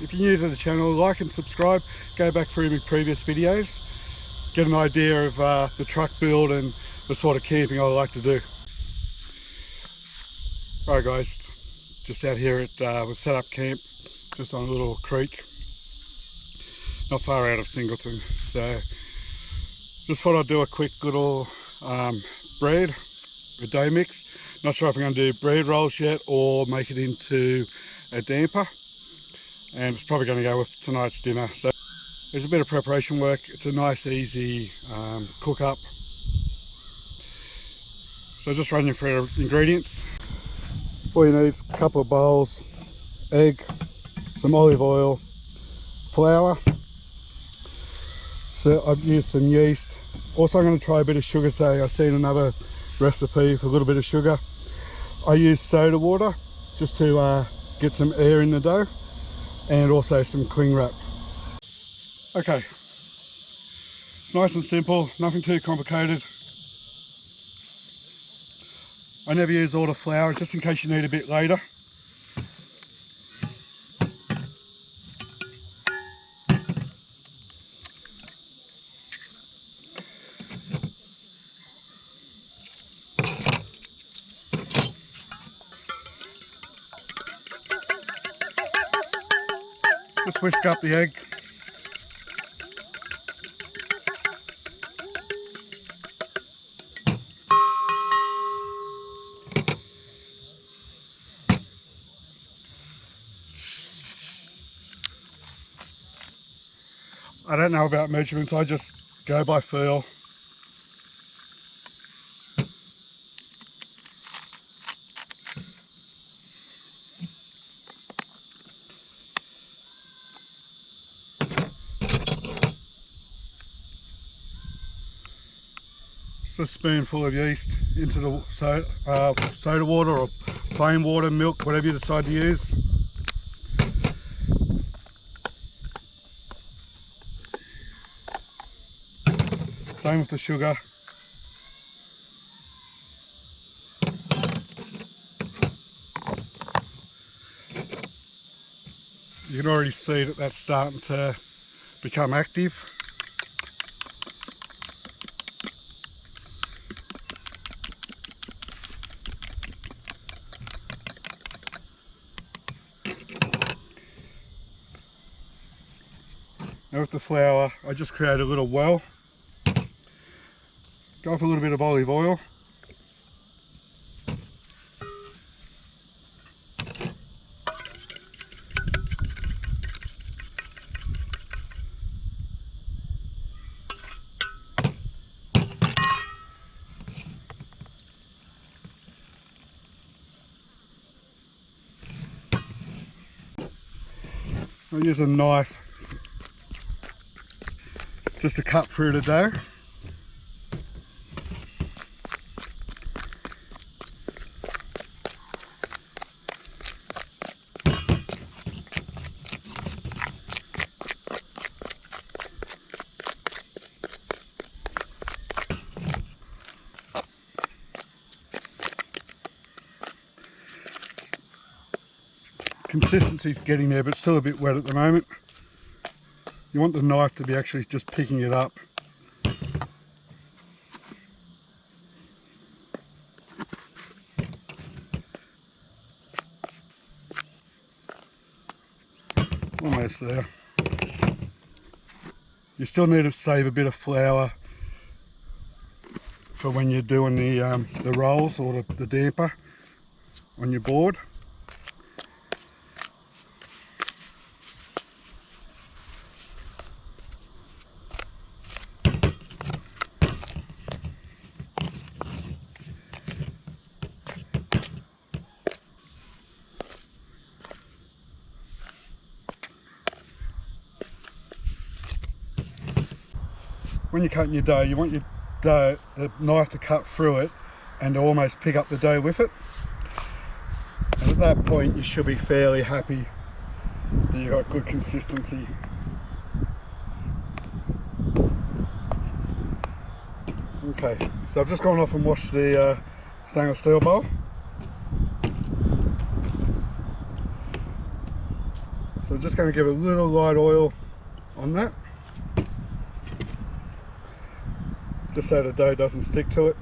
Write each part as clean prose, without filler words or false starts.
If you're new to the channel, like and subscribe. Go back through my previous videos. Get an idea of the truck build and the sort of camping I like to do. Alright guys, just out here at, we've set up camp just on a little creek, not far out of Singleton. So just thought I'd do a quick little bread, a dough mix. Not sure if I'm going to do bread rolls yet or make it into a damper. And it's probably going to go with tonight's dinner. So there's a bit of preparation work. It's a nice easy cook up. So just run you through the ingredients. All you need is a couple of bowls, egg, some olive oil, flour. So I've used some yeast. Also I'm going to try a bit of sugar today. I've seen another recipe for a little bit of sugar. I use soda water just to get some air in the dough, and also some cling wrap. Okay, it's nice and simple, nothing too complicated. I never use all the flour, just in case you need a bit later. Just whisk up the egg. I don't know about measurements, I just go by feel. Just a spoonful of yeast into the soda water or plain water, milk, whatever you decide to use. Same with the sugar. You can already see that that's starting to become active. Now with the flour, I just create a little well. Go with a little bit of olive oil. I'll use a knife just to cut through the dough. Consistency's getting there, but it's still a bit wet at the moment. You want the knife to be actually just picking it up. Almost there. You still need to save a bit of flour for when you're doing the rolls or the damper on your board. When you're cutting your dough, you want your dough, the knife to cut through it and to almost pick up the dough with it. And at that point you should be fairly happy that you've got good consistency. Okay, so I've just gone off and washed the stainless steel bowl. So we're just going to give a little light oil on that, just so the dough doesn't stick to it.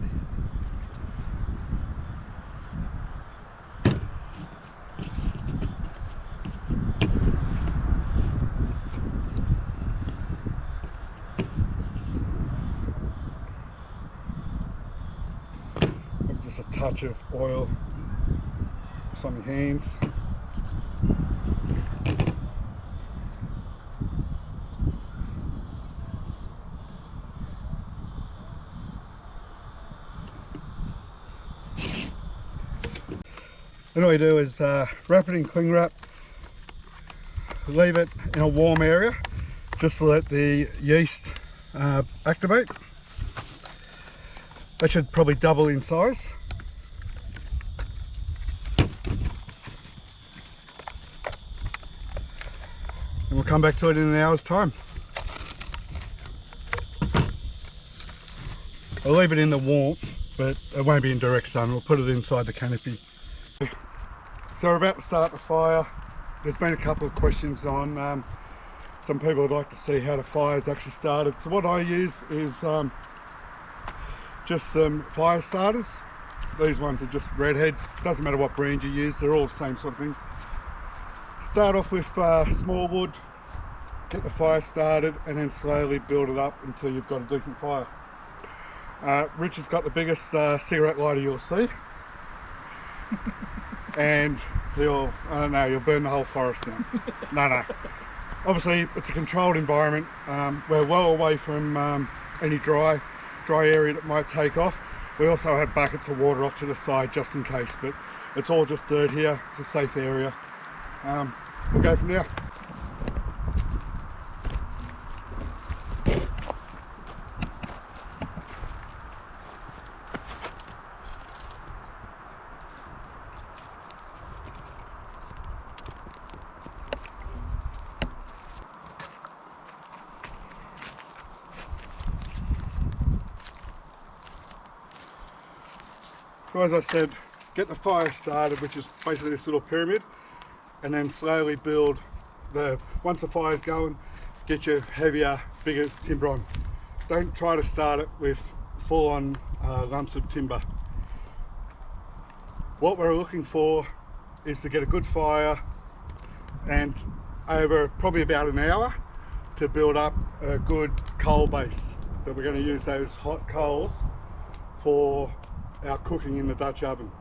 Just a touch of oil just on your hands. Then all you do is wrap it in cling wrap, leave it in a warm area just to let the yeast activate. That should probably double in size. And we'll come back to it in an hour's time. I'll leave it in the warmth, but it won't be in direct sun. We'll put it inside the canopy. So we're about to start the fire. There's been a couple of questions on, some people would like to see how the fire's actually started. So what I use is just some fire starters. These ones are just redheads. Doesn't matter what brand you use, they're all the same sort of thing. Start off with small wood, get the fire started, and then slowly build it up until you've got a decent fire. Richard's got the biggest cigarette lighter you'll see. And you'll burn the whole forest down. No. Obviously, it's a controlled environment. We're well away from any dry area that might take off. We also have buckets of water off to the side just in case, but it's all just dirt here. It's a safe area. We'll go from there. So as I said, get the fire started, which is basically this little pyramid, and then slowly build once the fire's going, get your heavier, bigger timber on. Don't try to start it with full-on lumps of timber. What we're looking for is to get a good fire, and over probably about an hour to build up a good coal base, that we're going to use those hot coals for our cooking in the Dutch oven.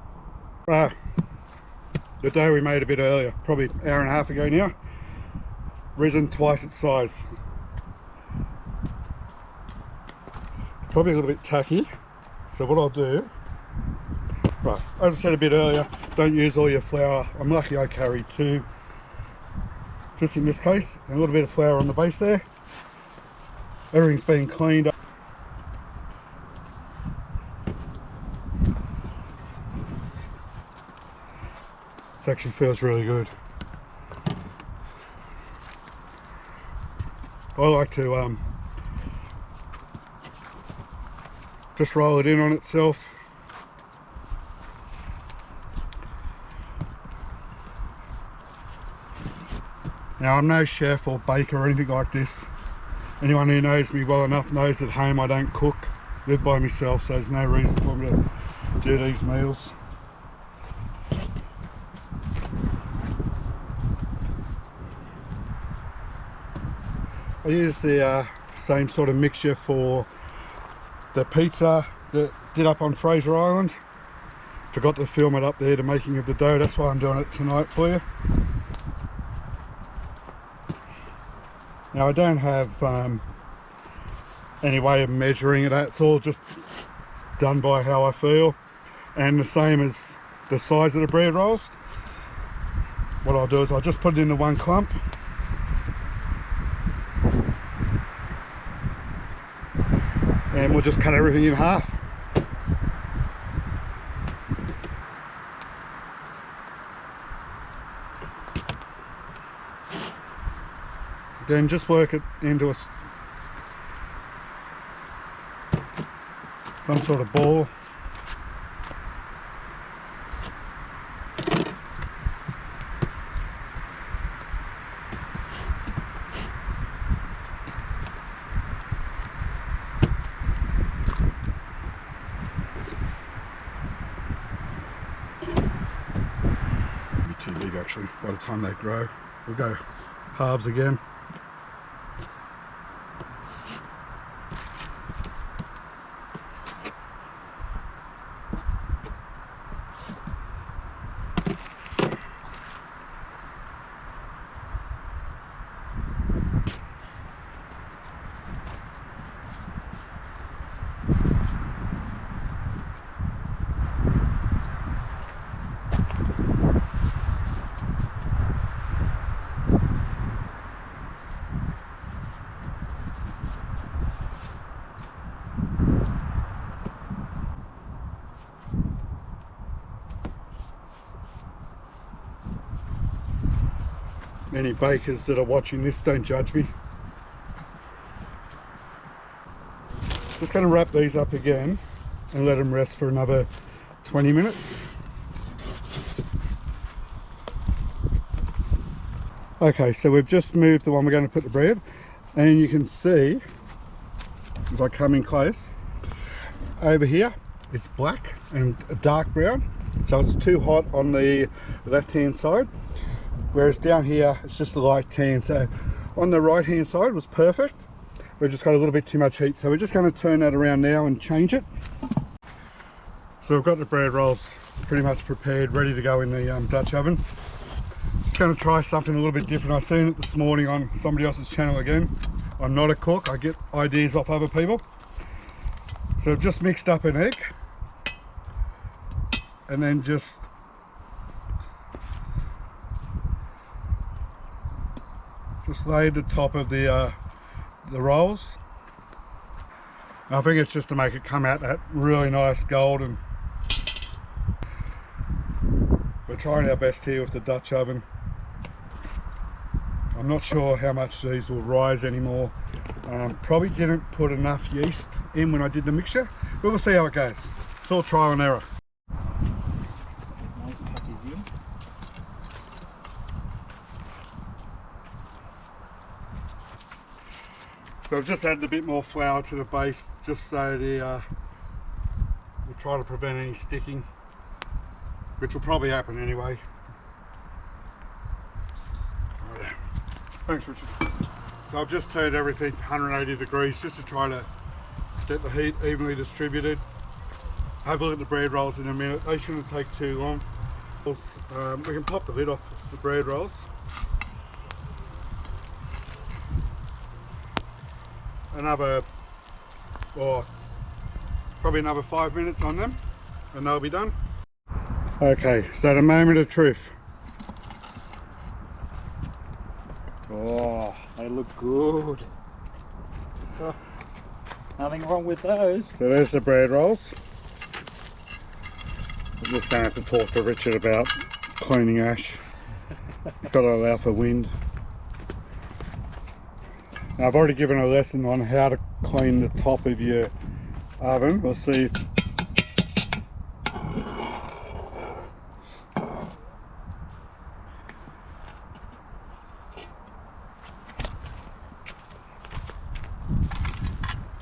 The dough we made a bit earlier, probably an hour and a half ago now, risen twice its size. Probably a little bit tacky, so what I'll do, right, as I said a bit earlier, don't use all your flour. I'm lucky I carried 2, just in this case, and a little bit of flour on the base there. Everything's been cleaned up. It actually feels really good. I like to just roll it in on itself. Now, I'm no chef or baker or anything like this. Anyone who knows me well enough knows at home I don't cook, live by myself, so there's no reason for me to do these meals. I use the same sort of mixture for the pizza that did up on Fraser Island. Forgot to film it up there, the making of the dough. That's why I'm doing it tonight for you. Now, I don't have any way of measuring it. It's all just done by how I feel, and the same as the size of the bread rolls. What I'll do is I'll just put it into one clump. And we'll just cut everything in half. Then just work it into some sort of ball. actually, by the time they grow. We'll go halves again. Any bakers that are watching this, don't judge me. Just going to wrap these up again and let them rest for another 20 minutes. Okay, so we've just moved the one we're going to put the bread, and you can see, if I come in close, over here it's black and a dark brown, so it's too hot on the left hand side. Whereas down here it's just a light tan, so on the right hand side was perfect. We've just got a little bit too much heat, so we're just going to turn that around now and change it. So we've got the bread rolls pretty much prepared, ready to go in the Dutch oven. Just going to try something a little bit different. I've seen it this morning on somebody else's channel again. I'm not a cook, I get ideas off other people. So I've just mixed up an egg and then just laid the top of the rolls. I think it's just to make it come out that really nice golden. We're trying our best here with the Dutch oven. I'm not sure how much these will rise anymore. Probably didn't put enough yeast in when I did the mixture, but we'll see how it goes. It's all trial and error. So I've just added a bit more flour to the base, just so we'll try to prevent any sticking, which will probably happen anyway. Oh yeah. Thanks, Richard. So I've just turned everything 180 degrees just to try to get the heat evenly distributed. Have a look at the bread rolls in a minute. They shouldn't take too long. We can pop the lid off the bread rolls. Probably another 5 minutes on them and they'll be done. Okay, so the moment of truth. Oh, they look good. Oh, nothing wrong with those. So there's the bread rolls. I'm just going to have to talk to Richard about cleaning ash. It's got to allow for wind. Now, I've already given a lesson on how to clean the top of your oven. We'll see if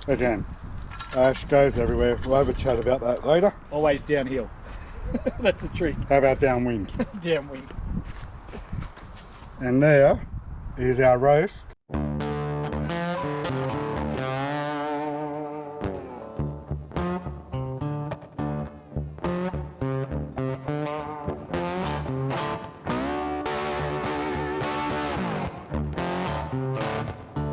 again, ash goes everywhere. We'll have a chat about that later. Always downhill. That's the trick. How about downwind? Downwind. And there is our roast.